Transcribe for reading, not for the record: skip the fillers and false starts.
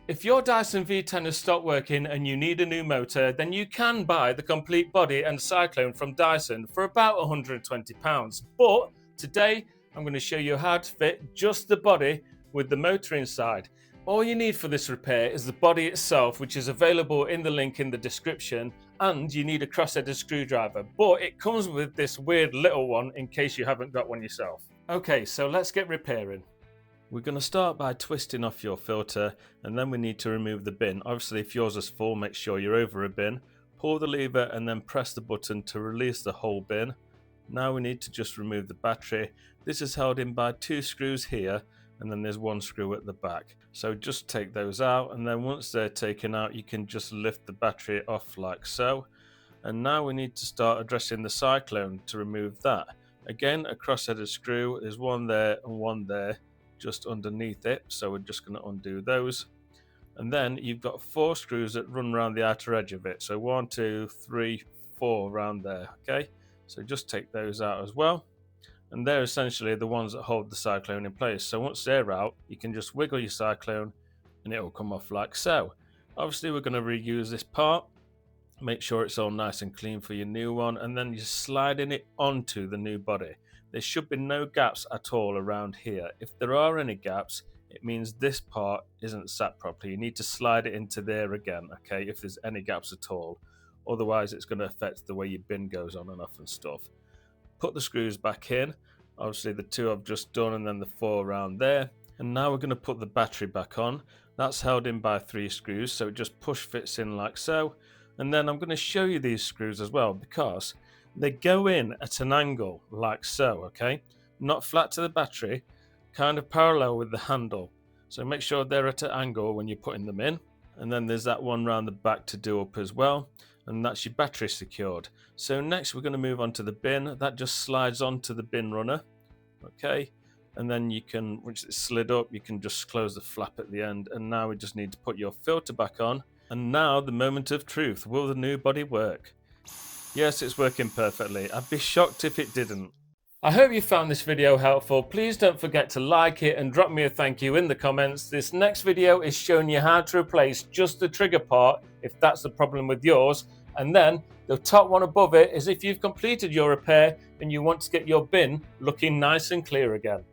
If your Dyson V10 has stopped working and you need a new motor, then you can buy the complete body and Cyclone from Dyson for about £120. But today I'm going to show you how to fit just the body with the motor inside. All you need for this repair is the body itself, which is available in the link in the description, and you need a cross-headed screwdriver, but it comes with this weird little one in case you haven't got one yourself. Okay, so let's get repairing. We're going to start by twisting off your filter, and then we need to remove the bin. Obviously, if yours is full, make sure you're over a bin. Pull the lever and then press the button to release the whole bin. Now we need to just remove the battery. This is held in by 2 screws here, and then there's 1 screw at the back. So just take those out, and then once they're taken out, you can just lift the battery off like so. And now we need to start addressing the Cyclone to remove that. Again, a cross-headed screw, there's 1 there and 1 there, just underneath it, so we're just going to undo those. And then you've got 4 screws that run around the outer edge of it, so 1, 2, 3, 4 around there. Okay, so just take those out as well, and they're essentially the ones that hold the Cyclone in place. So once they're out, you can just wiggle your Cyclone and it will come off like so. Obviously we're going to reuse this part, make sure it's all nice and clean for your new one, and then you're sliding it onto the new body. There should be no gaps at all around here. If there are any gaps, it means this part isn't sat properly. You need to slide it into there again, okay, if there's any gaps at all. Otherwise, it's going to affect the way your bin goes on and off and stuff. Put the screws back in. Obviously, the 2 I've just done, and then the 4 around there. And now we're going to put the battery back on. That's held in by 3 screws, so it just push fits in like so. And then I'm going to show you these screws as well, because they go in at an angle like so, okay? Not flat to the battery, kind of parallel with the handle. So make sure they're at an angle when you're putting them in. And then there's that one round the back to do up as well. And that's your battery secured. So next we're going to move on to the bin. That just slides onto the bin runner, okay? And then you can, once it's slid up, you can just close the flap at the end. And now we just need to put your filter back on. And now the moment of truth. Will the new body work? Yes, it's working perfectly. I'd be shocked if it didn't. I hope you found this video helpful. Please don't forget to like it and drop me a thank you in the comments. This next video is showing you how to replace just the trigger part if that's the problem with yours. And then the top one above it is if you've completed your repair and you want to get your bin looking nice and clear again.